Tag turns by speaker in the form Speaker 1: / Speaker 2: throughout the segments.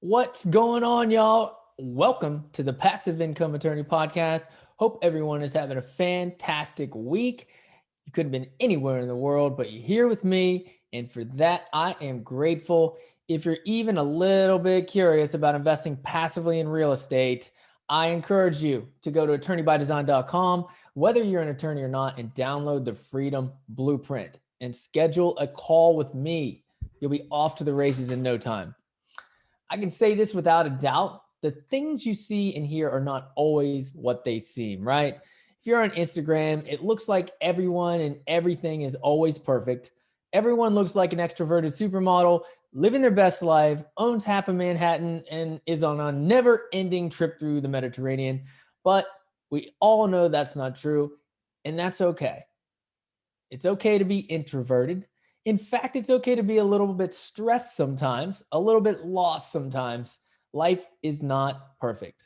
Speaker 1: What's going on, y'all? Welcome to the Passive Income Attorney Podcast. Hope everyone is having a fantastic week. You could have been anywhere in the world, but you're here with me. And for that, I am grateful. If you're even a little bit curious about investing passively in real estate, I encourage you to go to attorneybydesign.com, whether you're an attorney or not, and download the Freedom Blueprint and schedule a call with me. You'll be off to the races in no time. I can say this without a doubt. The things you see and hear are not always what they seem, right? If you're on Instagram, it looks like everyone and everything is always perfect. Everyone looks like an extroverted supermodel, living their best life, owns half of Manhattan, and is on a never-ending trip through the Mediterranean. But we all know that's not true, and that's okay. It's okay to be introverted. In fact, it's okay to be a little bit stressed sometimes, a little bit lost sometimes. Life is not perfect.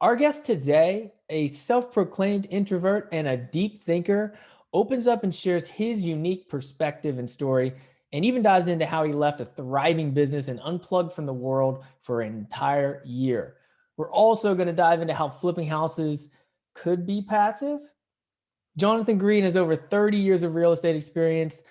Speaker 1: Our guest today, a self-proclaimed introvert and a deep thinker, opens up and shares his unique perspective and story, and even dives into how he left a thriving business and unplugged from the world for an entire year. We're also going to dive into how flipping houses could be passive. Jonathan Greene has over 30 years of real estate experience,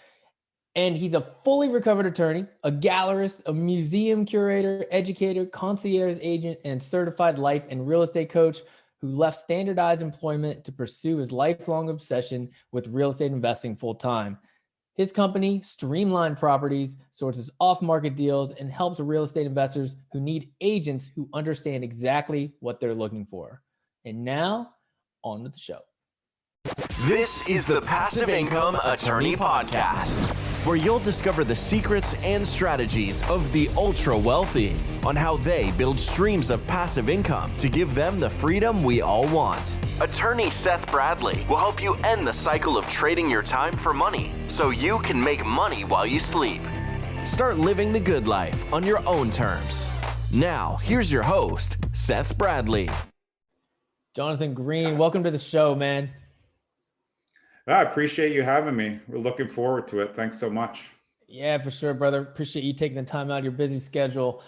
Speaker 1: and he's a fully recovered attorney, a gallerist, a museum curator, educator, concierge agent, and certified life and real estate coach who left standardized employment to pursue his lifelong obsession with real estate investing full time. His company, Streamline Properties, sources off-market deals and helps real estate investors who need agents who understand exactly what they're looking for. And now, on with the show.
Speaker 2: This is the Passive Income Attorney Podcast, where you'll discover the secrets and strategies of the ultra wealthy on how they build streams of passive income to give them the freedom we all want. Attorney Seth Bradley will help you end the cycle of trading your time for money so you can make money while you sleep. Start living the good life on your own terms. Now, here's your host, Seth Bradley.
Speaker 1: Jonathan Greene, welcome to the show, man.
Speaker 3: I appreciate you having me. We're looking forward to it. Thanks so much.
Speaker 1: Yeah, for sure, brother. Appreciate you taking the time out of your busy schedule.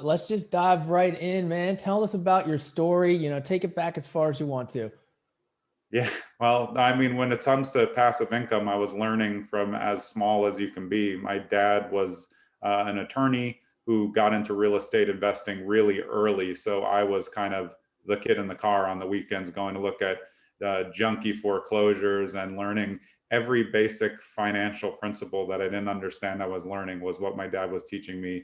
Speaker 1: Let's just dive right in, man. Tell us about your story. Take it back as far as you want to.
Speaker 3: Yeah, well, I mean, when it comes to passive income, I was learning from as small as you can be. My dad was an attorney who got into real estate investing really early. So I was kind of the kid in the car on the weekends going to look at junky foreclosures and learning every basic financial principle that I didn't understand I was learning was what my dad was teaching me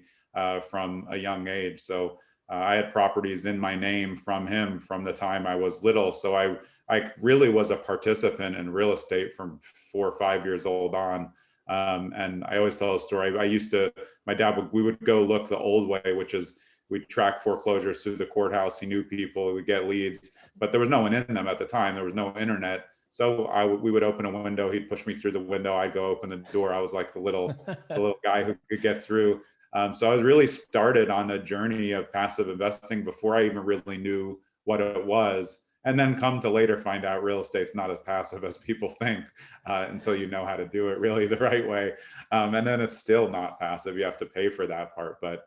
Speaker 3: from a young age. So I had properties in my name from him from the time I was little. So I really was a participant in real estate from 4 or 5 years old on. And I always tell a story. We would go look the old way, which is we'd track foreclosures through the courthouse. He knew people, we'd get leads, but there was no one in them at the time. There was no internet. So we would open a window. He'd push me through the window. I'd go open the door. I was like the little guy who could get through. So I was really started on a journey of passive investing before I even really knew what it was. And then come to later find out real estate's not as passive as people think until you know how to do it really the right way. And then it's still not passive. You have to pay for that part. But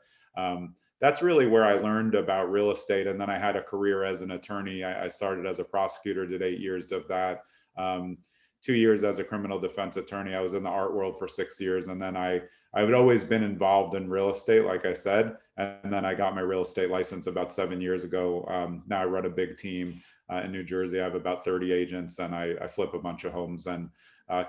Speaker 3: that's really where I learned about real estate. And then I had a career as an attorney. I started as a prosecutor, did 8 years of that. 2 years as a criminal defense attorney. I was in the art world for 6 years. And then I had always been involved in real estate, like I said. And then I got my real estate license about 7 years ago. Now I run a big team in New Jersey. I have about 30 agents and I flip a bunch of homes and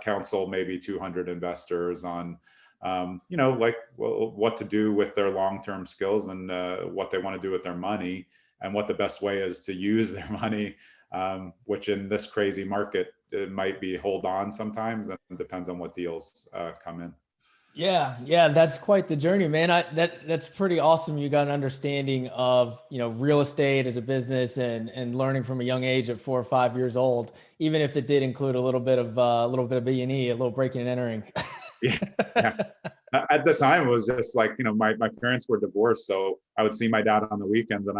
Speaker 3: counsel maybe 200 investors on what to do with their long-term skills and what they want to do with their money and what the best way is to use their money, which in this crazy market, it might be hold on sometimes and it depends on what deals come in.
Speaker 1: Yeah, that's quite the journey, man. That's pretty awesome. You got an understanding of, real estate as a business and learning from a young age at 4 or 5 years old, even if it did include a little bit of B&E, a little breaking and entering.
Speaker 3: Yeah. At the time, it was just like, my parents were divorced. So I would see my dad on the weekends and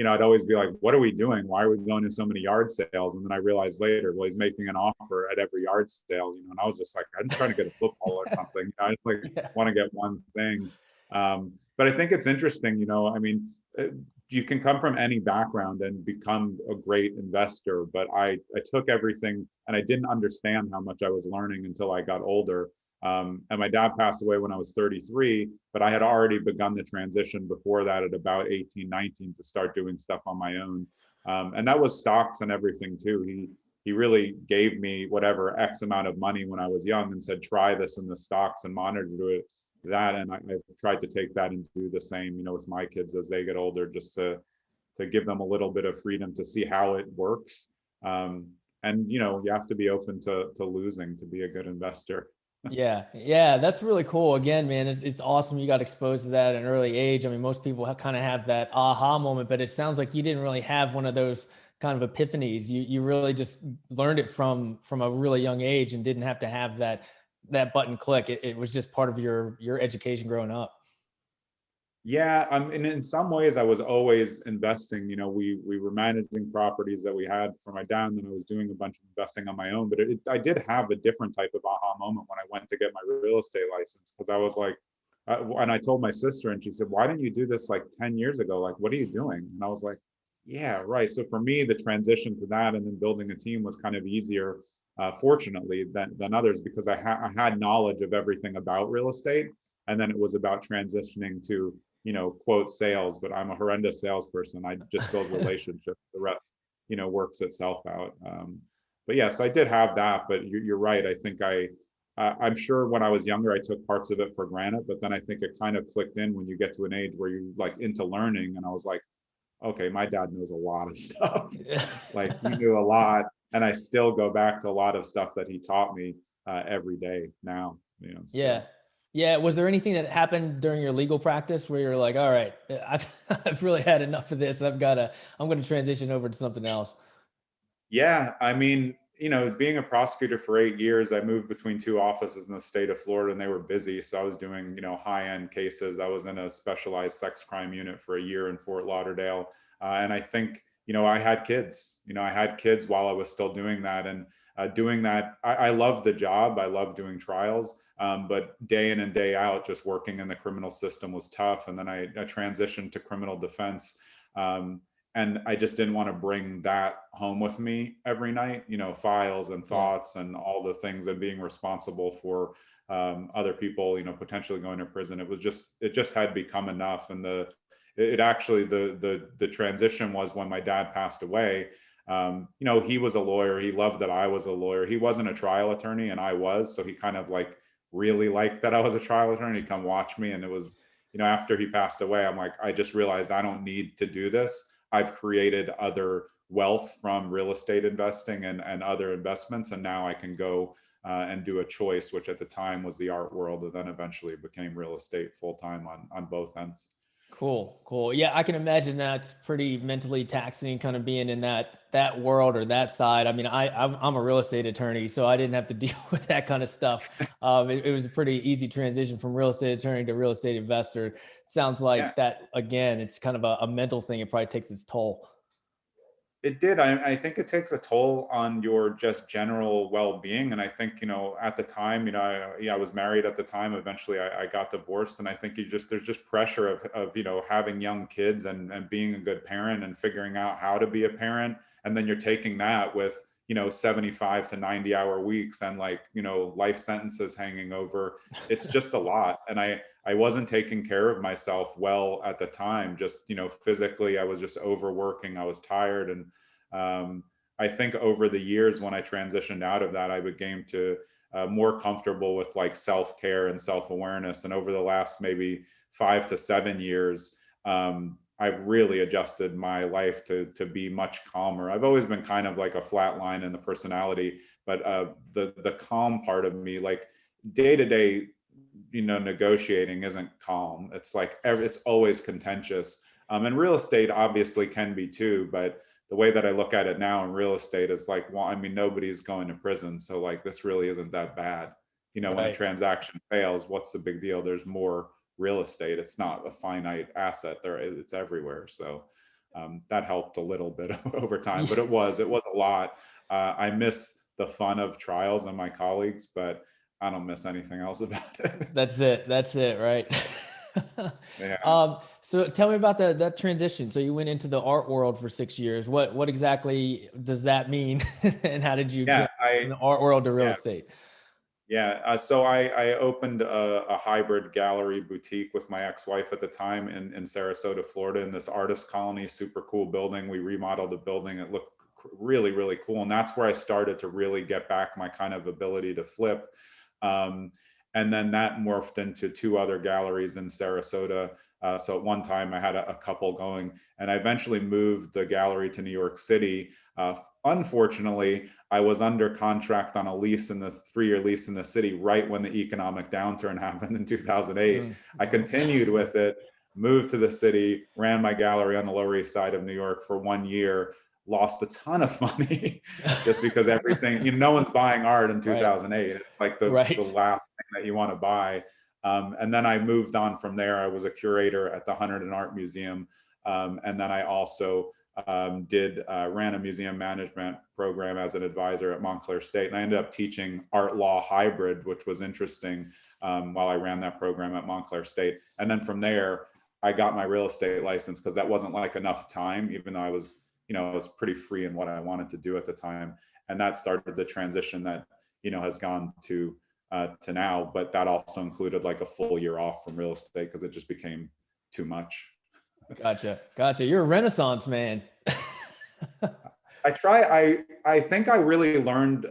Speaker 3: I'd always be like, what are we doing? Why are we going to so many yard sales? And then I realized later, well, he's making an offer at every yard sale, and I was just like, I'm trying to get a football or something. I just want to get one thing. But I think it's interesting, I mean, you can come from any background and become a great investor, but I took everything and I didn't understand how much I was learning until I got older. And my dad passed away when I was 33, but I had already begun the transition before that at about 18, 19 to start doing stuff on my own. And that was stocks and everything too. He really gave me whatever X amount of money when I was young and said, try this in the stocks and monitor it that. And I've tried to take that and do the same, with my kids as they get older, just to give them a little bit of freedom to see how it works. And you have to be open to losing to be a good investor.
Speaker 1: Yeah, yeah, that's really cool. Again, man, it's awesome you got exposed to that at an early age. I mean, most people kind of have that aha moment, but it sounds like you didn't really have one of those kind of epiphanies. You really just learned it from a really young age and didn't have to have that button click. It was just part of your education growing up.
Speaker 3: Yeah, and in some ways, I was always investing. We were managing properties that we had for my dad, and then I was doing a bunch of investing on my own. But I did have a different type of aha moment when I went to get my real estate license, because I was like, and I told my sister, and she said, "Why didn't you do this like 10 years ago? Like, what are you doing?" And I was like, "Yeah, right." So for me, the transition to that and then building a team was kind of easier, fortunately, than others, because I had knowledge of everything about real estate, and then it was about transitioning to quote sales, but I'm a horrendous salesperson. I just build relationships. The rest, works itself out. But yes, I did have that, but you're right. I think I'm sure when I was younger, I took parts of it for granted, but then I think it kind of clicked in when you get to an age where you like into learning. And I was like, okay, my dad knows a lot of stuff. Like he knew a lot. And I still go back to a lot of stuff that he taught me every day now,
Speaker 1: Yeah.
Speaker 3: so.
Speaker 1: Yeah. Was there anything that happened during your legal practice where you're like, all right, I've really had enough of this. I'm going to transition over to something else.
Speaker 3: Yeah, I mean, being a prosecutor for 8 years, I moved between two offices in the state of Florida, and they were busy. So I was doing, high-end cases. I was in a specialized sex crime unit for a year in Fort Lauderdale, and I think, I had kids. I had kids while I was still doing that, and doing that. I love the job. I love doing trials, but day in and day out, just working in the criminal system was tough. And then I transitioned to criminal defense. And I just didn't want to bring that home with me every night, files and
Speaker 1: Yeah.
Speaker 3: thoughts and all the things, and being responsible for other people, potentially going to prison. It just had become enough. And it actually, the transition was when my dad passed away. He was a lawyer. He loved that I was a lawyer. He wasn't a trial attorney and I was, so he kind of like really liked that I was a trial attorney. He'd come watch me. And it was, after he passed away, I'm like, I just realized I don't need to do this. I've created other wealth from real estate investing and other investments. And now I can go and do a choice, which at the time was the art world, and then eventually became real estate full time on both ends.
Speaker 1: Cool. Cool. Yeah. I can imagine that's pretty mentally taxing kind of being in that world or that side. I mean, I'm a real estate attorney, so I didn't have to deal with that kind of stuff. It was a pretty easy transition from real estate attorney to real estate investor. Sounds
Speaker 3: Yeah.
Speaker 1: like that, again, it's kind of a mental thing. It probably takes its toll.
Speaker 3: It did. I think it takes a toll on your just general well-being. And I think, at the time, I was married at the time. Eventually I got divorced. And I think there's just pressure of having young kids and being a good parent and figuring out how to be a parent. And then you're taking that with, 75 to 90-hour weeks and like, life sentences hanging over. It's just a lot. And I wasn't taking care of myself well at the time. Just, physically, I was just overworking. I was tired. And I think over the years, when I transitioned out of that, I became to more comfortable with like self-care and self-awareness. And over the last maybe 5 to 7 years, I've really adjusted my life to be much calmer. I've always been kind of like a flat line in the personality, but the calm part of me, like day to day, negotiating isn't calm. It's like it's always contentious. And real estate obviously can be too, but the way that I look at it now in real estate is like, well, I mean, nobody's going to prison, so like this really isn't that bad. When a
Speaker 1: Right.
Speaker 3: transaction fails, what's the big deal? There's more real estate. It's not a finite asset there. It's everywhere. So that helped a little bit over time, but it was a lot. I miss the fun of trials and my colleagues, but I don't miss anything else about it.
Speaker 1: That's it. That's it. Right.
Speaker 3: Yeah.
Speaker 1: So tell me about that transition. So you went into the art world for 6 years. What exactly does that mean? And how did you
Speaker 3: Yeah.
Speaker 1: jump from the art world to real
Speaker 3: Yeah.
Speaker 1: estate?
Speaker 3: Yeah. So I opened a hybrid gallery boutique with my ex-wife at the time in Sarasota, Florida, in this artist colony, super cool building. We remodeled the building. It looked really, really cool. And that's where I started to really get back my kind of ability to flip. Um, and then that morphed into two other galleries in Sarasota. So at one time I had a couple going, and I eventually moved the gallery to New York City. Unfortunately, I was under contract on a lease, in the 3-year lease in the city, right when the economic downturn happened in 2008. I
Speaker 1: Oh.
Speaker 3: continued with it, moved to the city, ran my gallery on the Lower East Side of New York for 1 year, lost a ton of money just because everything, no one's buying art in
Speaker 1: Right.
Speaker 3: 2008. It's like the
Speaker 1: Right.
Speaker 3: last thing that you want to buy. And then I moved on from there. I was a curator at the Hunterdon Art Museum. And then I also ran a museum management program as an advisor at Montclair State. And I ended up teaching art law hybrid, which was interesting, while I ran that program at Montclair State. And then from there, I got my real estate license because that wasn't like enough time, even though I was pretty free in what I wanted to do at the time. And that started the transition that, has gone to now. But that also included like a full year off from real estate because it just became too much.
Speaker 1: Gotcha. Gotcha. You're a Renaissance man.
Speaker 3: I think I really learned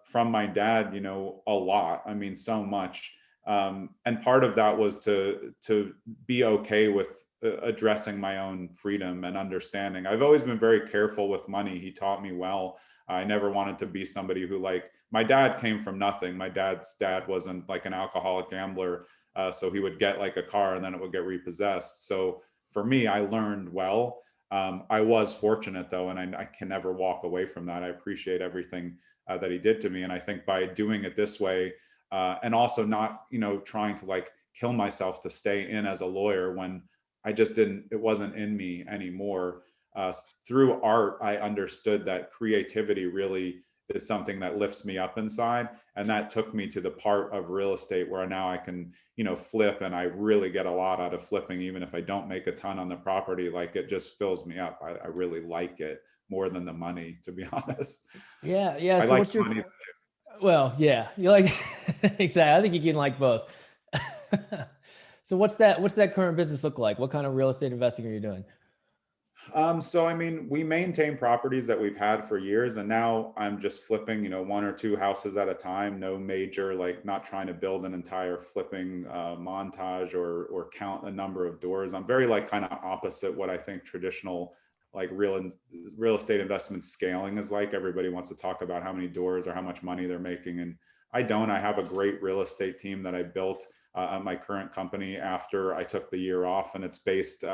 Speaker 3: from my dad, a lot. I mean, so much. And part of that was to be okay with addressing my own freedom and understanding. I've always been very careful with money. He taught me well. I never wanted to be somebody who, like, my dad came from nothing. My dad's dad wasn't like an alcoholic gambler. So he would get like a car and then it would get repossessed. So for me, I learned well. I was fortunate though, and I can never walk away from that. I appreciate everything that he did to me. And I think by doing it this way, and also not, trying to like kill myself to stay in as a lawyer when it wasn't in me anymore. Through art, I understood that creativity really is something that lifts me up inside. And that took me to the part of real estate where now I can, flip, and I really get a lot out of flipping, even if I don't make a ton on the property. Like, it just fills me up. I really like it more than the money, to be honest.
Speaker 1: Yeah. Yeah.
Speaker 3: I
Speaker 1: So
Speaker 3: like
Speaker 1: what's
Speaker 3: the
Speaker 1: your,
Speaker 3: money.
Speaker 1: well, yeah, you like, exactly. I think you can like both. So what's that current business look like? What kind of real estate investing are you doing?
Speaker 3: So I mean, we maintain properties that we've had for years, and now I'm just flipping, one or two houses at a time. No major, like, not trying to build an entire flipping montage or count a number of doors. I'm very like kind of opposite what I think traditional like real estate investment scaling is like. Everybody wants to talk about how many doors or how much money they're making, and I don't. I have a great real estate team that I built at my current company after I took the year off, and it's based.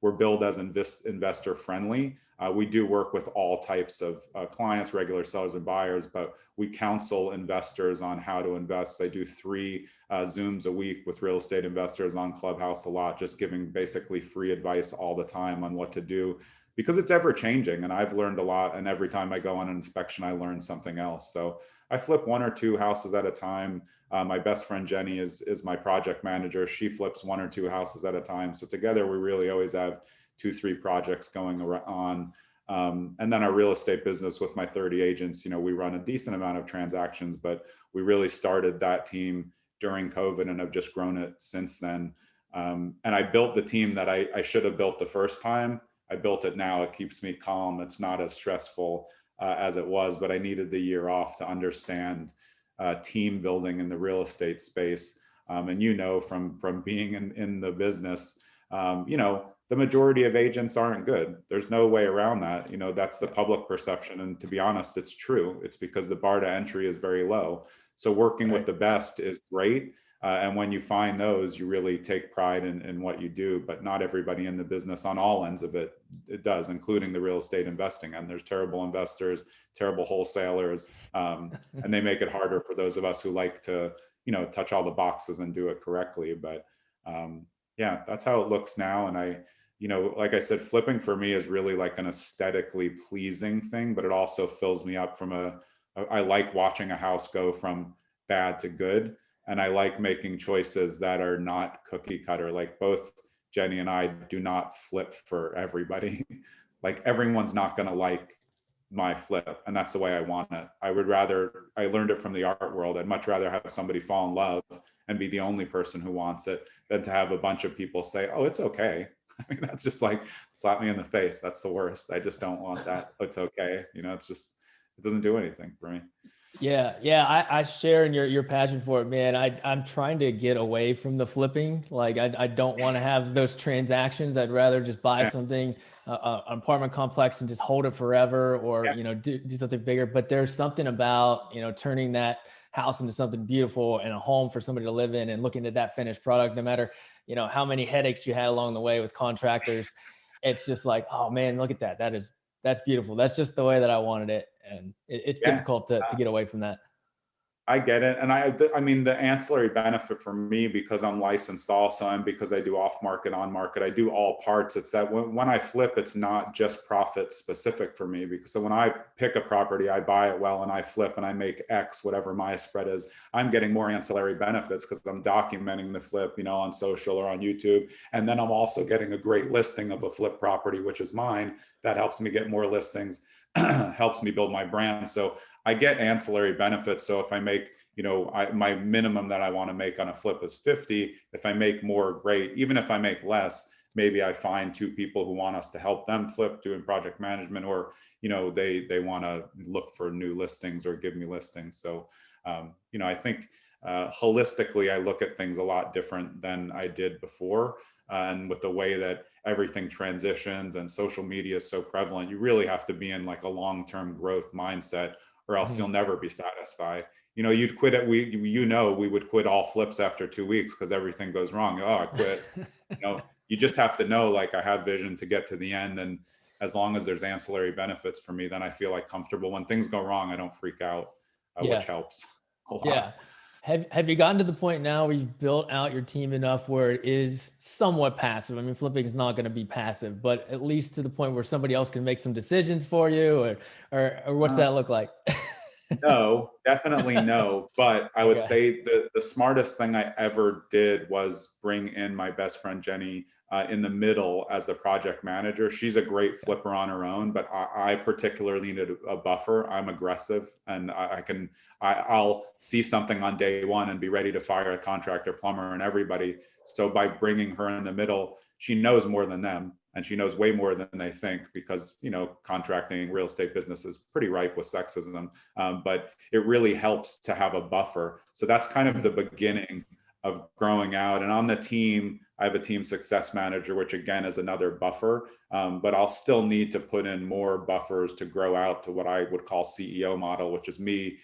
Speaker 3: We're billed as investor friendly. We do work with all types of clients, regular sellers and buyers, but we counsel investors on how to invest. I do 3 Zooms a week with real estate investors on Clubhouse a lot, just giving basically free advice all the time on what to do, because it's ever changing. And I've learned a lot. And every time I go on an inspection, I learn something else. So I flip 1 or 2 houses at a time. My best friend Jenny is my project manager. She flips 1 or 2 houses at a time. So together we really always have 2-3 projects going on. And then our real estate business with my 30 agents, we run a decent amount of transactions, but we really started that team during COVID and have just grown it since then. And I built the team that I should have built the first time. I built it now. It keeps me calm. It's not as stressful as it was, but I needed the year off to understand team building in the real estate space. And from being in the business, the majority of agents aren't good. There's no way around that. That's the public perception. And to be honest, it's true. It's because the bar to entry is very low. So working with
Speaker 1: Right.
Speaker 3: the best is great. And when you find those, you really take pride in what you do. But not everybody in the business on all ends of it does, including the real estate investing. And there's terrible investors, terrible wholesalers, and they make it harder for those of us who like to, touch all the boxes and do it correctly. But yeah, that's how it looks now. And like I said, flipping for me is really like an aesthetically pleasing thing, but it also fills me up I like watching a house go from bad to good. And I like making choices that are not cookie cutter. Like both Jenny and I do not flip for everybody. Like everyone's not going to like my flip, and that's the way I want it. I learned it from the art world. I'd much rather have somebody fall in love and be the only person who wants it than to have a bunch of people say, oh, it's okay. I mean, that's just like slap me in the face. That's the worst. I just don't want that. It's okay. It's just, it doesn't do anything for me.
Speaker 1: Yeah, yeah, I share in your passion for it, man. I'm trying to get away from the flipping. Like I don't want to have those transactions. I'd rather just buy
Speaker 3: Yeah.
Speaker 1: something, an apartment complex, and just hold it forever, or
Speaker 3: Yeah.
Speaker 1: do something bigger. But there's something about turning that house into something beautiful and a home for somebody to live in, and looking at that finished product, no matter how many headaches you had along the way with contractors. It's just like, oh man, look at that. That's beautiful. That's just the way that I wanted it. And it's
Speaker 3: Yeah.
Speaker 1: difficult to get away from that.
Speaker 3: I get it. And I mean, the ancillary benefit for me, because I'm licensed also, and because I do off market, on market, I do all parts. It's that when I flip, it's not just profit specific for me, because so when I pick a property, I buy it well and I flip and I make X, whatever my spread is, I'm getting more ancillary benefits because I'm documenting the flip, on social or on YouTube. And then I'm also getting a great listing of a flip property, which is mine. That helps me get more listings, helps me build my brand. So I get ancillary benefits. So if I make, my minimum that I want to make on a flip is 50. If I make more, great. Even if I make less, maybe I find two people who want us to help them flip doing project management, or, they want to look for new listings or give me listings. So, I think holistically, I look at things a lot different than I did before. And with the way that everything transitions and social media is so prevalent, you really have to be in like a long-term growth mindset, or else you'll never be satisfied. You'd quit it. We would quit all flips after 2 weeks because everything goes wrong. Oh, I quit. You just have to know, like, I have vision to get to the end. And as long as there's ancillary benefits for me, then I feel like comfortable. When things go wrong, I don't freak out, which
Speaker 1: Yeah.
Speaker 3: helps a
Speaker 1: Yeah.
Speaker 3: lot.
Speaker 1: Have you gotten to the point now where you've built out your team enough where it is somewhat passive? I mean, flipping is not going to be passive, but at least to the point where somebody else can make some decisions for you, or what's
Speaker 3: Uh,
Speaker 1: that look like?
Speaker 3: No, definitely no. But I would
Speaker 1: Okay.
Speaker 3: say the smartest thing I ever did was bring in my best friend Jenny in the middle as the project manager. She's a great flipper on her own, but I particularly needed a buffer. I'm aggressive, and I'll see something on day one and be ready to fire a contractor, plumber, and everybody. So by bringing her in the middle, she knows more than them, and she knows way more than they think, because contracting, real estate business is pretty ripe with sexism. But it really helps to have a buffer. So that's kind of the beginning of growing out. And on the team, I have a team success manager, which again is another buffer. But I'll still need to put in more buffers to grow out to what I would call CEO model, which is me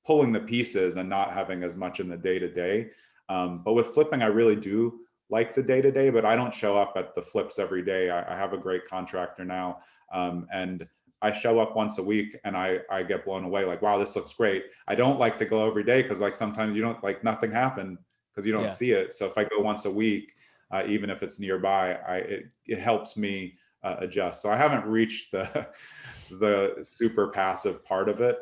Speaker 3: pulling the pieces and not having as much in the day to day. But with flipping, I really do like the day to day, but I don't show up at the flips every day. I have a great contractor now, and I show up once a week, and I get blown away. Like, wow, this looks great. I don't like to go every day because like sometimes you don't, like, nothing happened because you don't
Speaker 1: Yeah.
Speaker 3: see it. So if I go once a week, even if it's nearby, it helps me adjust. So I haven't reached the super passive part of it.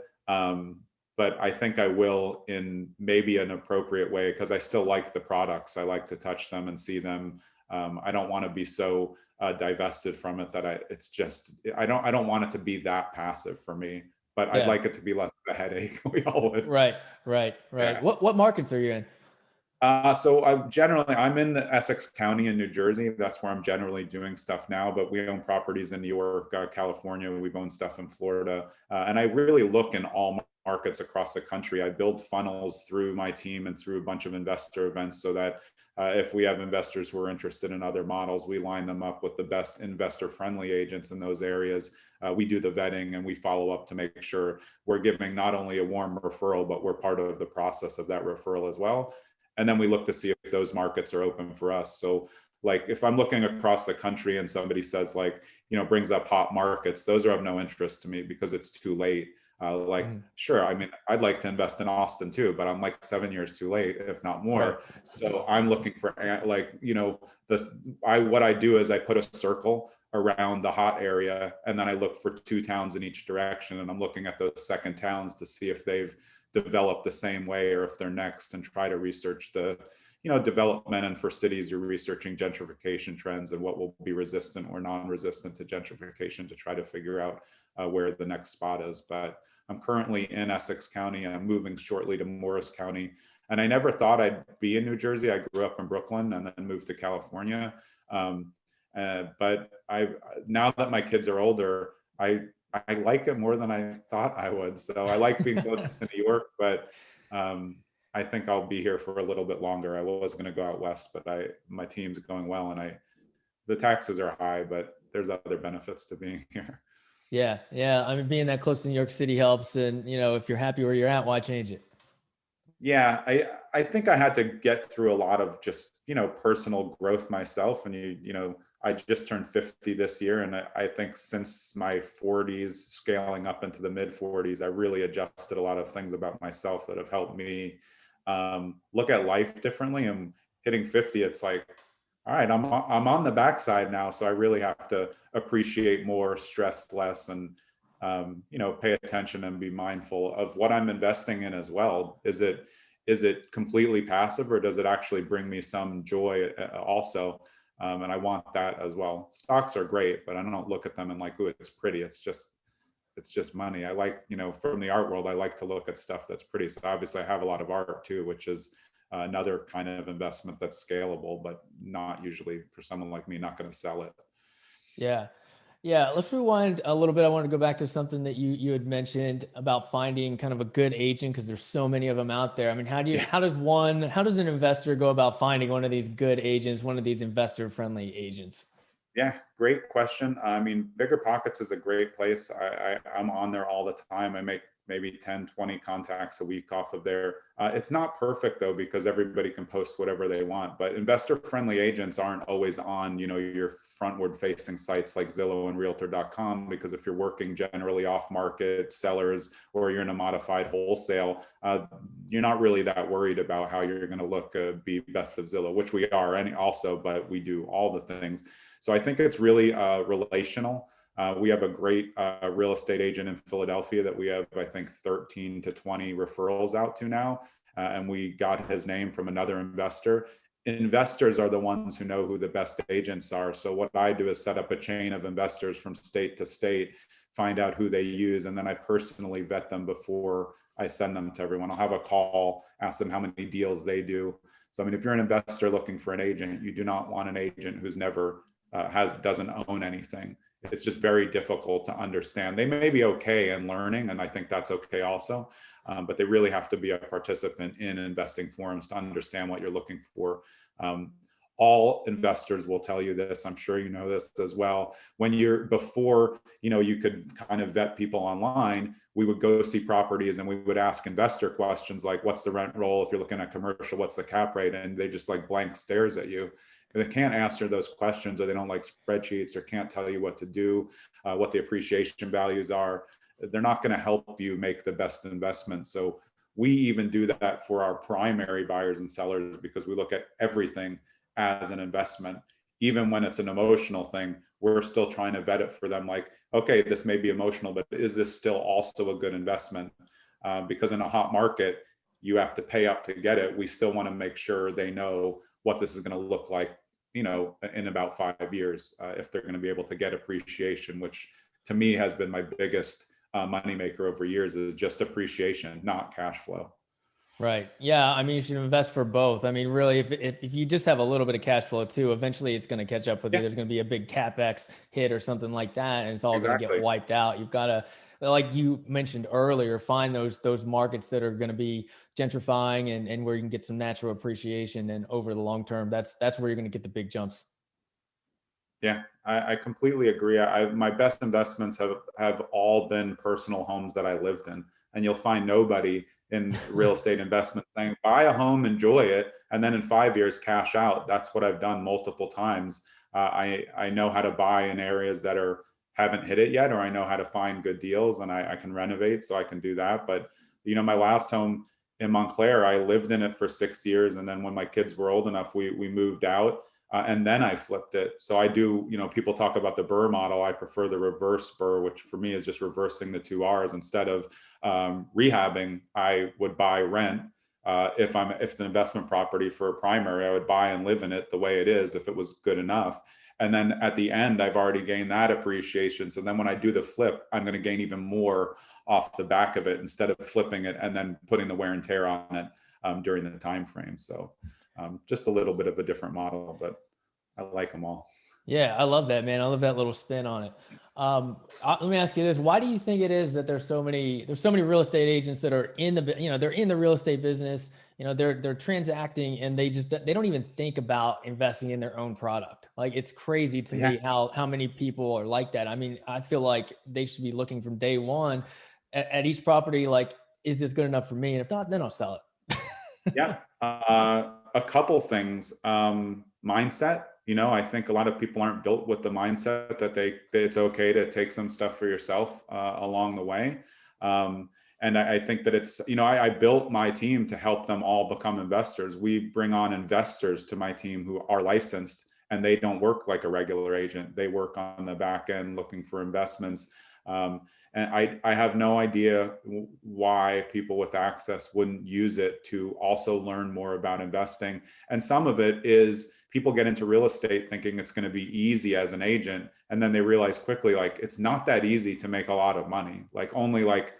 Speaker 3: But I think I will in maybe an appropriate way, because I still like the products. I like to touch them and see them. I don't want to be so divested from it that I don't want it to be that passive for me. But I'd
Speaker 1: Yeah.
Speaker 3: like it to be less of a headache. We all would.
Speaker 1: Right. Right. Right.
Speaker 3: Yeah.
Speaker 1: What markets are you in?
Speaker 3: So I'm in the Essex County in New Jersey. That's where I'm generally doing stuff now. But we own properties in New York, California. We've owned stuff in Florida, and I really look in all markets across the country. I build funnels through my team and through a bunch of investor events, so that if we have investors who are interested in other models, we line them up with the best investor-friendly agents in those areas. We do the vetting and we follow up to make sure we're giving not only a warm referral, but we're part of the process of that referral as well. And then we look to see if those markets are open for us. So like if I'm looking across the country and somebody says, like, brings up hot markets, those are of no interest to me because it's too late. Sure, I mean, I'd like to invest in Austin too, but I'm like 7 years too late, if not more.
Speaker 1: Right.
Speaker 3: So I'm looking for what I do is I put a circle around the hot area, and then I look for two towns in each direction, and I'm looking at those second towns to see if they've develop the same way, or if they're next, and try to research the, development. And for cities, you're researching gentrification trends and what will be resistant or non-resistant to gentrification to try to figure out where the next spot is. But I'm currently in Essex County. I'm moving shortly to Morris County. And I never thought I'd be in New Jersey. I grew up in Brooklyn and then moved to California. But now that my kids are older, I like it more than I thought I would. So I like being close to New York, but I think I'll be here for a little bit longer. I was going to go out west, but my team's going well, and the taxes are high, but there's other benefits to being here.
Speaker 1: Yeah. Yeah. I mean, being that close to New York City helps. And, if you're happy where you're at, why change it?
Speaker 3: Yeah, I think I had to get through a lot of just, personal growth myself. And I just turned 50 this year. And I think since my 40s, scaling up into the mid 40s, I really adjusted a lot of things about myself that have helped me look at life differently. And hitting 50, it's like, all right, I'm on the backside now. So I really have to appreciate more, stress less, and pay attention and be mindful of what I'm investing in as well. Is it completely passive, or does it actually bring me some joy also? And I want that as well. Stocks are great, but I don't look at them and like, oh, it's pretty. It's just money. I like, from the art world, I like to look at stuff that's pretty. So obviously I have a lot of art too, which is another kind of investment that's scalable, but not usually, for someone like me, not going to sell it.
Speaker 1: Yeah. Yeah. Let's rewind a little bit. I want to go back to something that you had mentioned about finding kind of a good agent, because there's so many of them out there. I mean, how does an investor go about finding one of these good agents, one of these investor friendly agents?
Speaker 3: Yeah, great question. I mean, Bigger Pockets is a great place. I'm on there all the time. I make maybe 10, 20 contacts a week off of there. It's not perfect though, because everybody can post whatever they want, but investor friendly agents aren't always on, your frontward facing sites like Zillow and realtor.com, because if you're working generally off market sellers, or you're in a modified wholesale, you're not really that worried about how you're going to look be best of Zillow, which we are also, but we do all the things. So I think it's really relational. We have a great real estate agent in Philadelphia that we have, I think, 13 to 20 referrals out to now. And we got his name from another investor. Investors are the ones who know who the best agents are. So what I do is set up a chain of investors from state to state, find out who they use, and then I personally vet them before I send them to everyone. I'll have a call, ask them how many deals they do. So, I mean, if you're an investor looking for an agent, you do not want an agent who's never doesn't own anything. It's just very difficult to understand. They may be okay in learning, and I think that's okay also, but they really have to be a participant in investing forums to understand what you're looking for. All investors will tell you this. I'm sure you know this as well. Before, you could kind of vet people online, we would go see properties and we would ask investor questions like, what's the rent roll? If you're looking at commercial, what's the cap rate? And they just like blank stares at you. They can't answer those questions, or they don't like spreadsheets, or can't tell you what to do, what the appreciation values are. They're not going to help you make the best investment. So we even do that for our primary buyers and sellers, because we look at everything as an investment. Even when it's an emotional thing, we're still trying to vet it for them. Like, okay, this may be emotional, but is this still also a good investment? Because in a hot market, you have to pay up to get it. We still want to make sure they know what this is going to look like, in about 5 years, if they're going to be able to get appreciation, which to me has been my biggest moneymaker over years, is just appreciation, not cash flow.
Speaker 1: Right. Yeah. I mean, you should invest for both. I mean, really, if you just have a little bit of cash flow too, eventually it's going to catch up with you. There's going to be a big CapEx hit or something like that, and it's all going to get wiped out. You've got to, like you mentioned earlier, find those markets that are going to be gentrifying and where you can get some natural appreciation. And over the long term, that's where you're going to get the big jumps.
Speaker 3: Yeah, I completely agree. My best investments have all been personal homes that I lived in, and you'll find nobody in real estate investment saying, buy a home, enjoy it, and then in 5 years cash out. That's what I've done multiple times. I know how to buy in areas that haven't hit it yet, or I know how to find good deals, and I can renovate, so I can do that. But my last home in Montclair, I lived in it for 6 years, and then when my kids were old enough, we moved out. and then I flipped it. So I do, people talk about the Burr model. I prefer the reverse Burr, which for me is just reversing the two R's. Instead of rehabbing, I would buy rent. If it's an investment property for a primary, I would buy and live in it the way it is if it was good enough. And then at the end, I've already gained that appreciation. So then when I do the flip, I'm going to gain even more off the back of it instead of flipping it and then putting the wear and tear on it during the time frame. So just a little bit of a different model, but I like them all.
Speaker 1: Yeah, I love that, man. I love that little spin on it. Let me ask you this: why do you think it is that there's so many real estate agents that are in the they're in the real estate business? They're transacting and they don't even think about investing in their own product. Like, it's crazy to me how many people are like that. I mean, I feel like they should be looking from day one at each property. Like, is this good enough for me? And if not, then I'll sell it.
Speaker 3: Yeah. A couple things. Mindset. I think a lot of people aren't built with the mindset that it's okay to take some stuff for yourself along the way. And I think that it's, I built my team to help them all become investors. We bring on investors to my team who are licensed, and they don't work like a regular agent. They work on the back end looking for investments. And I have no idea why people with access wouldn't use it to also learn more about investing. And some of it is people get into real estate thinking it's going to be easy as an agent. And then they realize quickly, like, it's not that easy to make a lot of money. Like, only like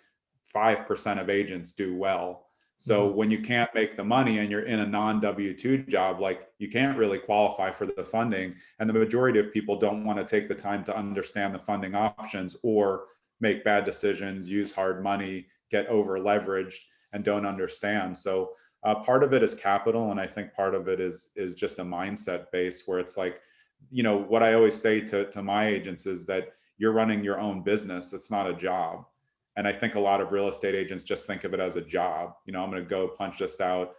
Speaker 3: 5% of agents do well. So when you can't make the money and you're in a non-W-2 job, like, you can't really qualify for the funding. And the majority of people don't want to take the time to understand the funding options, or make bad decisions, use hard money, get over leveraged, and don't understand. So part of it is capital. And I think part of it is just a mindset base where it's like, what I always say to my agents is that you're running your own business. It's not a job. And I think a lot of real estate agents just think of it as a job. I'm going to go punch this out,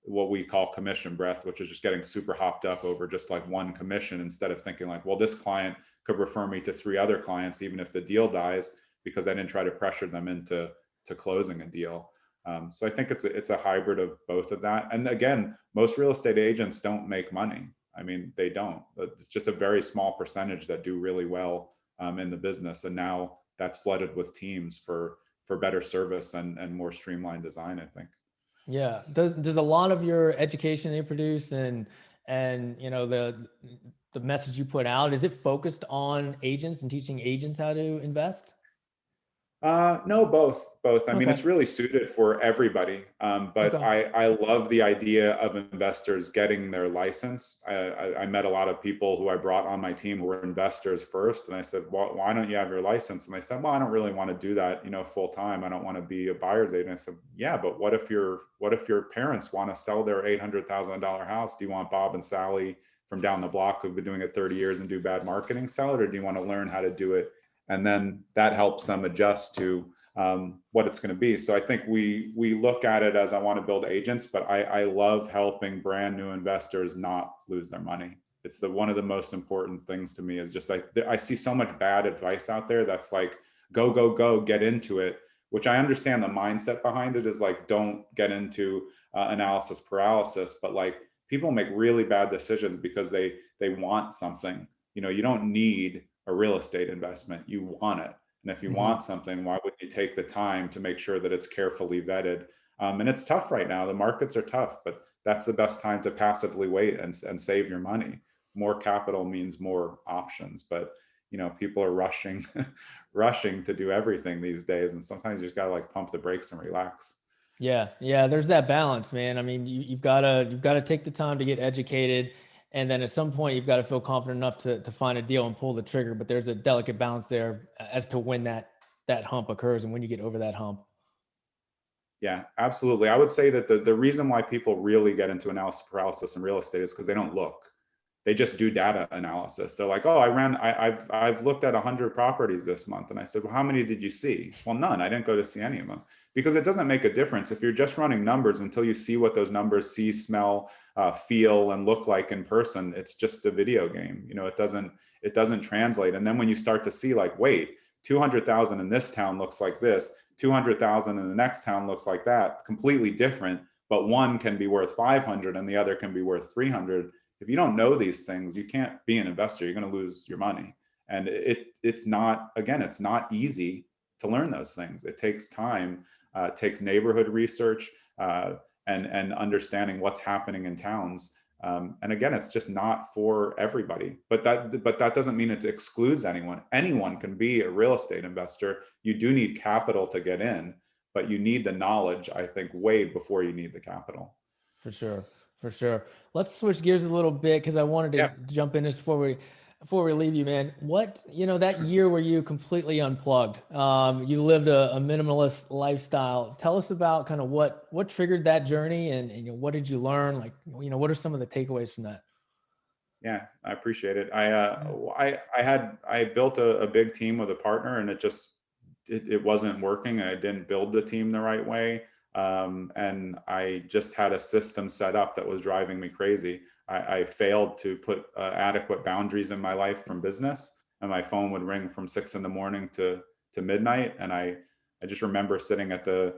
Speaker 3: what we call commission breath, which is just getting super hopped up over just like one commission, instead of thinking like, well, this client could refer me to 3 other clients, even if the deal dies, because I didn't try to pressure them into closing a deal. So I think it's a hybrid of both of that. And again, most real estate agents don't make money. I mean, they don't. It's just a very small percentage that do really well in the business. And now that's flooded with teams for better service and more streamlined design, I think.
Speaker 1: Yeah. Does a lot of your education they produce and the message you put out, is it focused on agents and teaching agents how to invest?
Speaker 3: No, both. I mean,
Speaker 1: Okay.
Speaker 3: it's really suited for everybody. But
Speaker 1: Okay.
Speaker 3: I love the idea of investors getting their license. I met a lot of people who I brought on my team who were investors first. And I said, well, why don't you have your license? And they said, well, I don't really want to do that, full time. I don't want to be a buyer's agent. I said, yeah, but what if your parents want to sell their $800,000 house? Do you want Bob and Sally from down the block who've been doing it 30 years and do bad marketing sell it? Or do you want to learn how to do it? And then that helps them adjust to what it's going to be. So I think we look at it as, I want to build agents, but I love helping brand new investors not lose their money. It's one of the most important things to me, is just I see so much bad advice out there that's like, go, get into it, which I understand the mindset behind it is like, don't get into analysis paralysis, but like, people make really bad decisions because they want something. You don't need a real estate investment, you want it. And if you want something, why would you take the time to make sure that it's carefully vetted? And it's tough right now. The markets are tough, but that's the best time to passively wait and save your money. More capital means more options, but people are rushing to do everything these days. And sometimes you just gotta like pump the brakes and relax.
Speaker 1: Yeah. There's that balance, man. I mean, you've got to take the time to get educated. And then at some point you've got to feel confident enough to find a deal and pull the trigger. But there's a delicate balance there as to when that hump occurs and when you get over that hump.
Speaker 3: Yeah, absolutely. I would say that the reason why people really get into analysis paralysis in real estate is because they don't look. They just do data analysis. They're like, oh, I've looked at 100 properties this month. And I said, well, how many did you see? Well, none. I didn't go to see any of them. Because it doesn't make a difference if you're just running numbers until you see what those numbers see, smell, feel, and look like in person. It's just a video game. It doesn't translate. And then when you start to see like, wait, 200,000 in this town looks like this, 200,000 in the next town looks like that, completely different, but one can be worth 500 and the other can be worth 300. if you don't know these things, you can't be an investor. You're going to lose your money. And it's not, again, it's not easy to learn those things. It takes time, it takes neighborhood research, and understanding what's happening in towns. And again, it's just not for everybody, but that doesn't mean it excludes anyone. Anyone can be a real estate investor. You do need capital to get in, but you need the knowledge, I think, way before you need the capital.
Speaker 1: For sure. For sure. Let's switch gears a little bit because I wanted
Speaker 3: Yeah.
Speaker 1: to jump in this before we leave you, man. What, that year where you completely unplugged, you lived a minimalist lifestyle. Tell us about kind of what triggered that journey, and what did you learn? Like, what are some of the takeaways from that?
Speaker 3: Yeah, I appreciate it. I built a big team with a partner, and it wasn't working. I didn't build the team the right way. And I just had a system set up that was driving me crazy. I failed to put adequate boundaries in my life from business, and my phone would ring from 6 a.m. to midnight. And I just remember sitting at the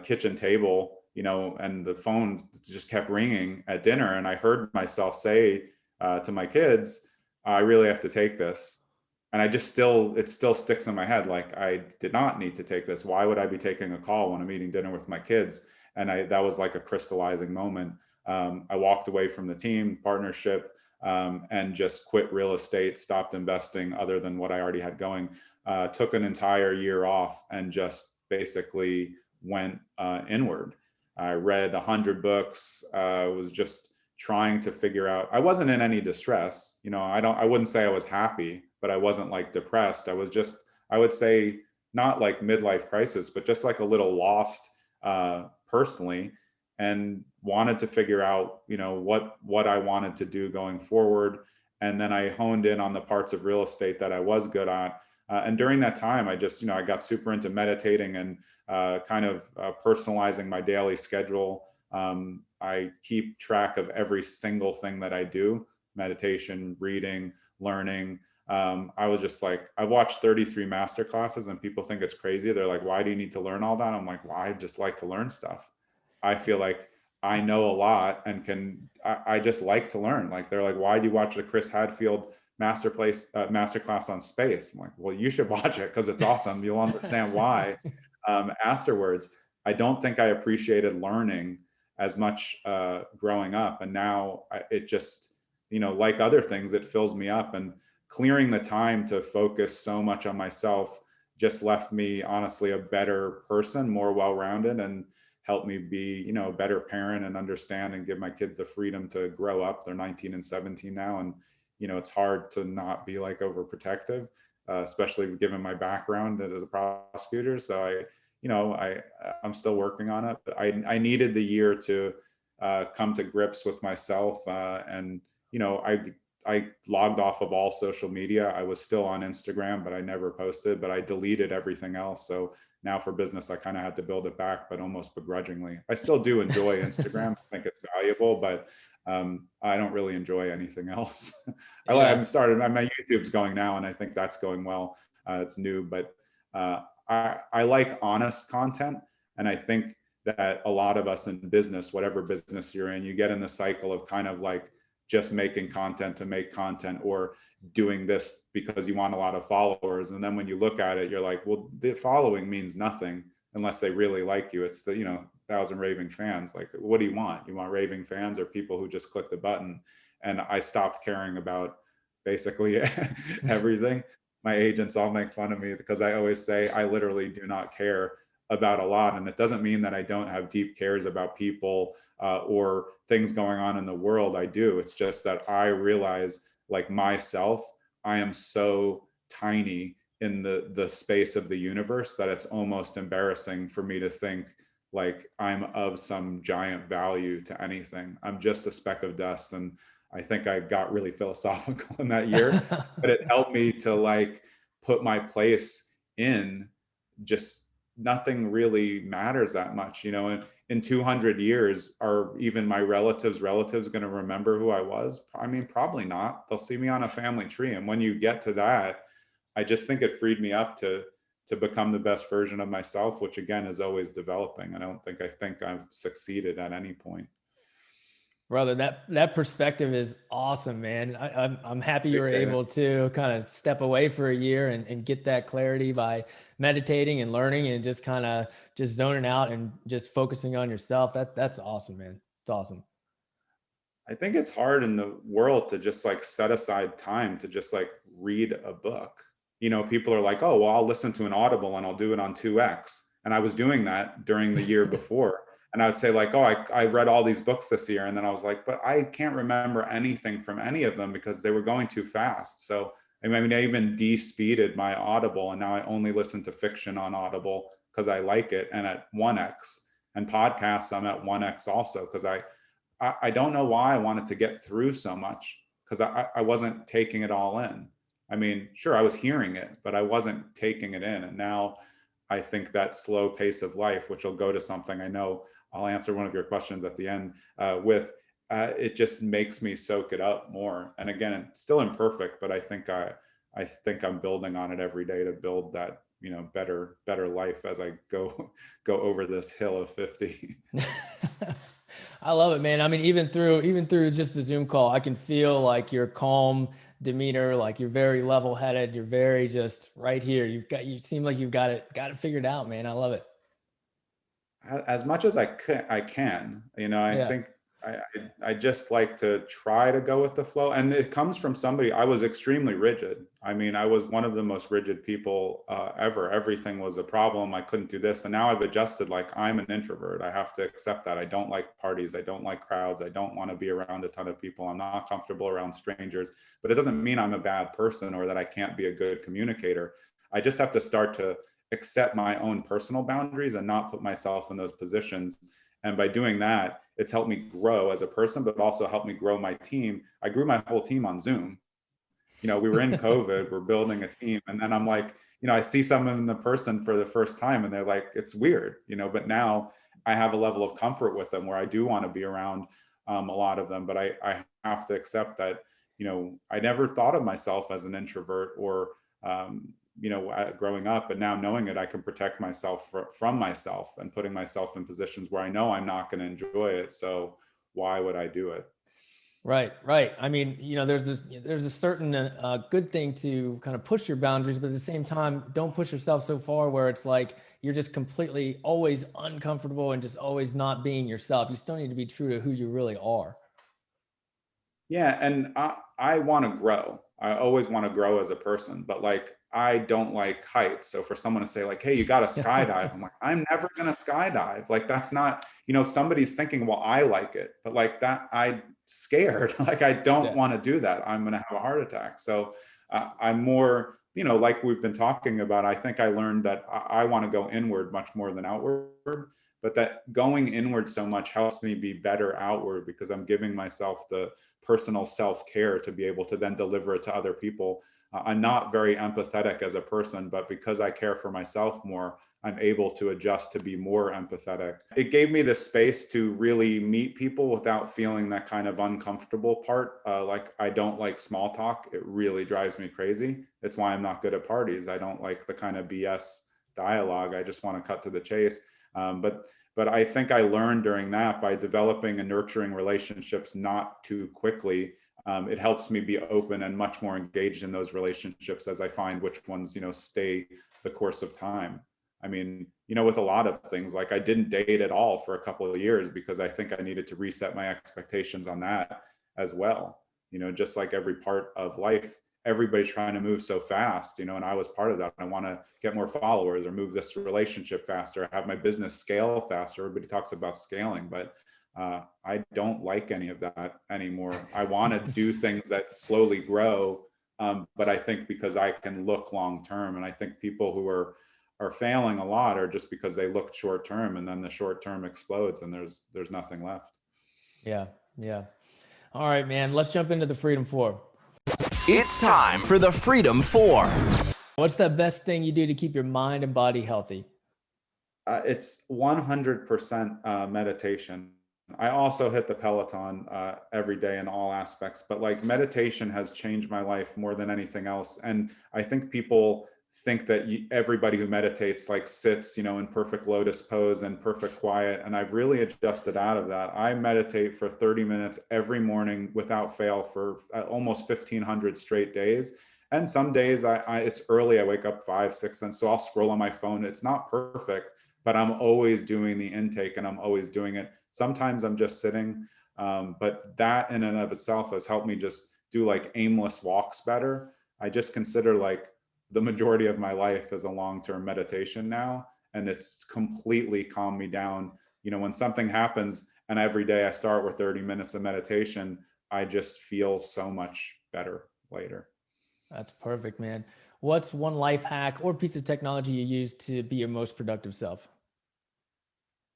Speaker 3: kitchen table, and the phone just kept ringing at dinner. And I heard myself say to my kids, I really have to take this. And it still sticks in my head. Like, I did not need to take this. Why would I be taking a call when I'm eating dinner with my kids? And that was like a crystallizing moment. I walked away from the team partnership, and just quit real estate, stopped investing other than what I already had going, took an entire year off, and just basically went inward. I read 100 books, was just trying to figure out. I wasn't in any distress. I wouldn't say I was happy, but I wasn't like depressed. I would say not like midlife crisis, but just like a little lost personally, and wanted to figure out, what I wanted to do going forward. And then I honed in on the parts of real estate that I was good at. And during that time, I got super into meditating and kind of personalizing my daily schedule. I keep track of every single thing that I do: meditation, reading, learning. I was just like, I watched 33 master classes, and people think it's crazy. They're like, why do you need to learn all that? I'm like, well, I just like to learn stuff. I feel like I know a lot and I just like to learn. Like, they're like, why do you watch the Chris Hadfield master class on space? I'm like, well, you should watch it because it's awesome. You'll understand why afterwards. I don't think I appreciated learning as much growing up. And now it just, like other things, it fills me up. And clearing the time to focus so much on myself just left me, honestly, a better person, more well-rounded, and helped me be, a better parent and understand and give my kids the freedom to grow up. They're 19 and 17 now. And, it's hard to not be like overprotective, especially given my background as a prosecutor. So I'm still working on it, but I needed the year to come to grips with myself. And, I logged off of all social media. I was still on Instagram, but I never posted, but I deleted everything else. So now for business, I kind of had to build it back, but almost begrudgingly. I still do enjoy Instagram. I think it's valuable, but I don't really enjoy anything else.
Speaker 1: Yeah.
Speaker 3: My YouTube's going now, and I think that's going well. It's new, but I like honest content. And I think that a lot of us in business, whatever business you're in, you get in the cycle of kind of like just making content to make content, or doing this because you want a lot of followers. And then when you look at it, you're like, well, the following means nothing unless they really like you. It's the, 1,000 raving fans. Like, what do you want? You want raving fans or people who just click the button? And I stopped caring about basically everything. My agents all make fun of me because I always say I literally do not care about a lot. And it doesn't mean that I don't have deep cares about people or things going on in the world. I do. It's just that I realize, like myself, I am so tiny in the space of the universe that it's almost embarrassing for me to think like I'm of some giant value to anything. I'm just a speck of dust. And I think I got really philosophical in that year, but it helped me to like put my place in just nothing really matters that much, in 200 years, are even my relatives going to remember who I was? I mean, probably not. They'll see me on a family tree. And when you get to that, I just think it freed me up to become the best version of myself, which again is always developing. I think I've succeeded at any point.
Speaker 1: Brother, that perspective is awesome, man. I'm happy you were
Speaker 3: Appreciate it.
Speaker 1: able to kind of step away for a year and get that clarity by meditating and learning and just kind of just zoning out and just focusing on yourself. That's awesome, man. It's awesome.
Speaker 3: I think it's hard in the world to just like set aside time to just like read a book. People are like, oh, well, I'll listen to an Audible and I'll do it on 2x. And I was doing that during the year before. And I would say, like, oh, I read all these books this year. And then I was like, but I can't remember anything from any of them because they were going too fast. So, I mean, I even de-speeded my Audible. And now I only listen to fiction on Audible because I like it and at 1x. And podcasts, I'm at 1x also because I don't know why I wanted to get through so much because I wasn't taking it all in. I mean, sure, I was hearing it, but I wasn't taking it in. And now I think that slow pace of life, which will go to something I know I'll answer one of your questions at the end it just makes me soak it up more. And again, it's still imperfect, but I think I'm building on it every day to build that, better life as I go over this hill of 50.
Speaker 1: I love it, man. I mean, even through just the Zoom call, I can feel like your calm demeanor, like you're very level headed. You're very just right here. You seem like you've got it figured out, man. I love it.
Speaker 3: As much as I can, I
Speaker 1: Yeah.
Speaker 3: think I just like to try to go with the flow. And it comes from somebody. I was extremely rigid. I mean, I was one of the most rigid people ever. Everything was a problem. I couldn't do this. And now I've adjusted. Like, I'm an introvert. I have to accept that. I don't like parties. I don't like crowds. I don't want to be around a ton of people. I'm not comfortable around strangers. But it doesn't mean I'm a bad person or that I can't be a good communicator. I just have to start to accept my own personal boundaries and not put myself in those positions. And by doing that, it's helped me grow as a person, but also helped me grow my team. I grew my whole team on Zoom. We were in COVID, we're building a team. And then I'm like, I see someone in the person for the first time and they're like, it's weird, but now I have a level of comfort with them where I do want to be around a lot of them, but I have to accept that, I never thought of myself as an introvert or, growing up, and now knowing it, I can protect myself from myself and putting myself in positions where I know I'm not going to enjoy it. So why would I do it?
Speaker 1: Right, right. I mean, there's a certain good thing to kind of push your boundaries, but at the same time, don't push yourself so far where it's like you're just completely always uncomfortable and just always not being yourself. You still need to be true to who you really are.
Speaker 3: Yeah, and I want to grow. I always want to grow as a person, but like I don't like heights. So for someone to say like, "Hey, you got to skydive," I'm like, "I'm never gonna skydive." Like that's not, somebody's thinking, "Well, I like it," but like that, I'm scared. Like I don't
Speaker 1: Yeah.
Speaker 3: want to do that. I'm gonna have a heart attack. So I'm more, like we've been talking about. I think I learned that I want to go inward much more than outward. But that going inward so much helps me be better outward because I'm giving myself the personal self-care to be able to then deliver it to other people. I'm not very empathetic as a person, but because I care for myself more, I'm able to adjust to be more empathetic. It gave me the space to really meet people without feeling that kind of uncomfortable part. Like I don't like small talk. It really drives me crazy. It's why I'm not good at parties. I don't like the kind of BS dialogue. I just want to cut to the chase. But I think I learned during that by developing and nurturing relationships not too quickly. It helps me be open and much more engaged in those relationships as I find which ones, stay the course of time. I mean, with a lot of things, like I didn't date at all for a couple of years because I think I needed to reset my expectations on that as well. Just like every part of life, everybody's trying to move so fast, and I was part of that. I want to get more followers or move this relationship faster, have my business scale faster. Everybody talks about scaling, but I don't like any of that anymore. I want to do things that slowly grow, but I think because I can look long term, and I think people who are failing a lot are just because they look short term, and then the short term explodes, and there's nothing left.
Speaker 1: Yeah, yeah. All right, man. Let's jump into the Freedom 4.
Speaker 2: It's time for the Freedom 4.
Speaker 1: What's the best thing you do to keep your mind and body healthy?
Speaker 3: It's 100% meditation. I also hit the Peloton every day in all aspects, but like meditation has changed my life more than anything else. And I think people think that everybody who meditates like sits, in perfect lotus pose and perfect quiet. And I've really adjusted out of that. I meditate for 30 minutes every morning without fail for almost 1,500 straight days. And some days it's early. I wake up 5, 6, and so I'll scroll on my phone. It's not perfect, but I'm always doing the intake and I'm always doing it. Sometimes I'm just sitting, but that in and of itself has helped me just do like aimless walks better. I just consider like the majority of my life as a long-term meditation now, and it's completely calmed me down. When something happens and every day I start with 30 minutes of meditation, I just feel so much better later.
Speaker 1: That's perfect, man. What's one life hack or piece of technology you use to be your most productive self?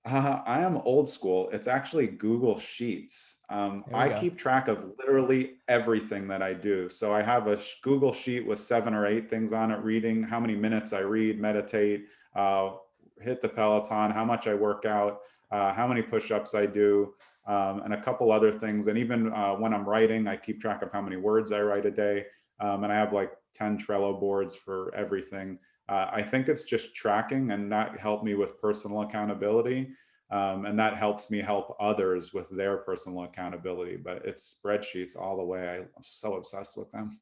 Speaker 3: I am old school. It's actually Google Sheets.
Speaker 1: There we
Speaker 3: I
Speaker 1: go.
Speaker 3: keep track of literally everything that I do. So I have a Google Sheet with 7 or 8 things on it, reading, how many minutes I read, meditate, hit the Peloton, how much I work out, how many push-ups I do, and a couple other things. And even when I'm writing, I keep track of how many words I write a day. And I have like 10 Trello boards for everything. I think it's just tracking, and that helped me with personal accountability. And that helps me help others with their personal accountability. But it's spreadsheets all the way. I'm so obsessed with them.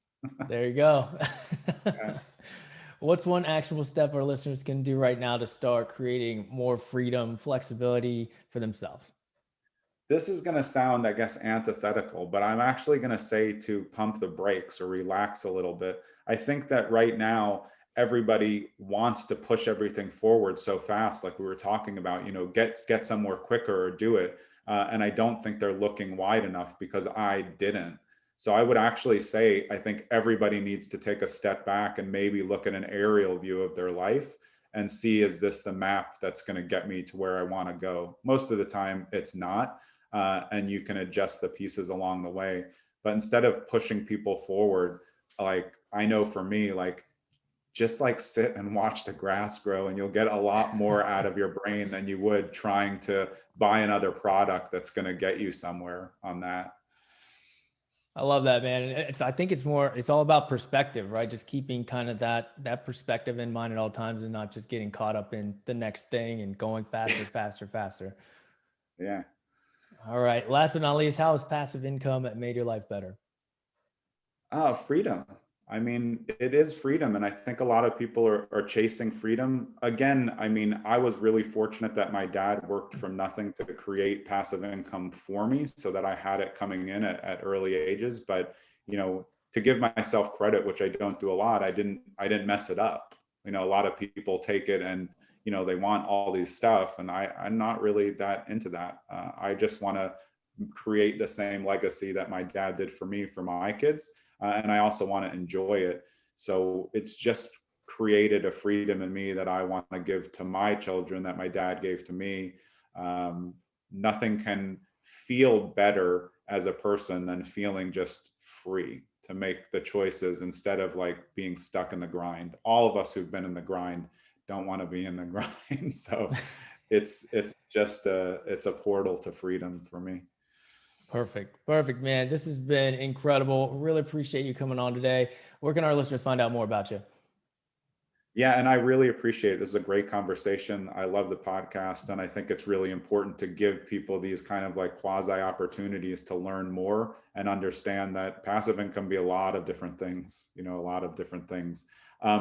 Speaker 1: There you go.
Speaker 3: Yeah.
Speaker 1: What's one actionable step our listeners can do right now to start creating more freedom, flexibility for themselves?
Speaker 3: This is going to sound, I guess, antithetical, but I'm actually going to say to pump the brakes or relax a little bit. I think that right now, everybody wants to push everything forward so fast, like we were talking about, get somewhere quicker or do it. And I don't think they're looking wide enough, because I didn't. So I would actually say, I think everybody needs to take a step back and maybe look at an aerial view of their life and see, is this the map that's going to get me to where I want to go? Most of the time, it's not. And you can adjust the pieces along the way. But instead of pushing people forward, like I know for me, like just like sit and watch the grass grow, and you'll get a lot more out of your brain than you would trying to buy another product that's going to get you somewhere on that.
Speaker 1: I love that, man. I think it's all about perspective, right? Just keeping kind of that perspective in mind at all times and not just getting caught up in the next thing and going faster, faster, faster.
Speaker 3: Yeah.
Speaker 1: All right. Last but not least, how has passive income made your life better?
Speaker 3: Freedom. I mean, it is freedom. And I think a lot of people are chasing freedom. Again, I mean, I was really fortunate that my dad worked from nothing to create passive income for me so that I had it coming in at early ages. But, to give myself credit, which I don't do a lot, I didn't mess it up. A lot of people take it and, they want all these stuff. And I'm not really that into that. I just want to create the same legacy that my dad did for me, for my kids. And I also want to enjoy it. So it's just created a freedom in me that I want to give to my children that my dad gave to me. Nothing can feel better as a person than feeling just free to make the choices instead of like being stuck in the grind. All of us who've been in the grind don't want to be in the grind. So it's just it's a portal to freedom for me.
Speaker 1: Perfect, man. This has been incredible. Really appreciate you coming on today. Where can our listeners find out more about you?
Speaker 3: Yeah, and I really appreciate it. This is a great conversation. I love the podcast, and I think it's really important to give people these kind of like quasi opportunities to learn more and understand that passive income can be a lot of different things, a lot of different things.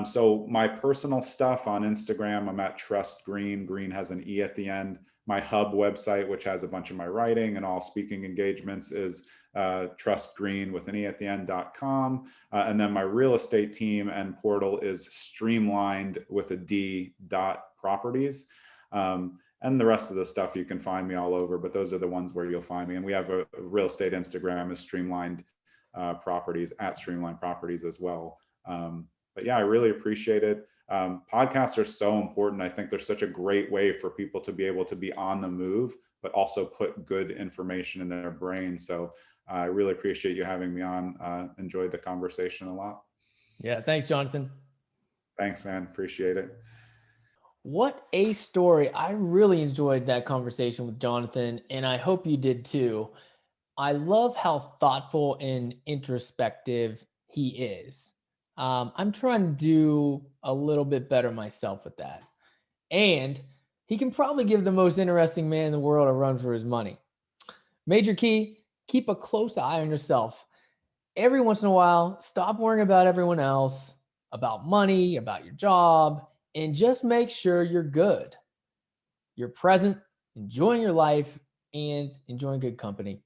Speaker 3: So my personal stuff on Instagram, I'm at Trust Greene. Greene has an E at the end. My hub website, which has a bunch of my writing and all speaking engagements, is trustgreene with an E at the end.com. And then my real estate team and portal is streamlined with a D properties. And the rest of the stuff you can find me all over, but those are the ones where you'll find me. And we have a real estate Instagram is streamlined properties, at streamlined properties as well. But yeah, I really appreciate it. Podcasts are so important. I think they're such a great way for people to be able to be on the move, but also put good information in their brain. So I really appreciate you having me on. Enjoyed the conversation a lot.
Speaker 1: Yeah, thanks, Jonathan.
Speaker 3: Thanks, man. Appreciate it.
Speaker 1: What a story. I really enjoyed that conversation with Jonathan, and I hope you did too. I love how thoughtful and introspective he is. I'm trying to do a little bit better myself with that. And he can probably give the most interesting man in the world a run for his money. Major key, keep a close eye on yourself. Every once in a while, stop worrying about everyone else, about money, about your job, and just make sure you're good. You're present, enjoying your life, and enjoying good company.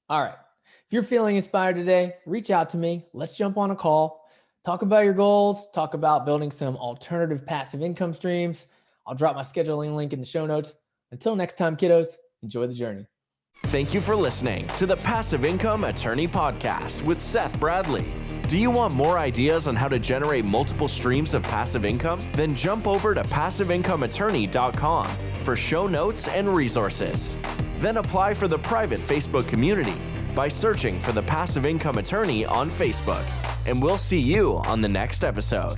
Speaker 1: All right. If you're feeling inspired today, reach out to me. Let's jump on a call. Talk about your goals. Talk about building some alternative passive income streams. I'll drop my scheduling link in the show notes. Until next time, kiddos, enjoy the journey.
Speaker 2: Thank you for listening to the Passive Income Attorney Podcast with Seth Bradley. Do you want more ideas on how to generate multiple streams of passive income? Then jump over to passiveincomeattorney.com for show notes and resources. Then apply for the private Facebook community by searching for the Passive Income Attorney on Facebook. And we'll see you on the next episode.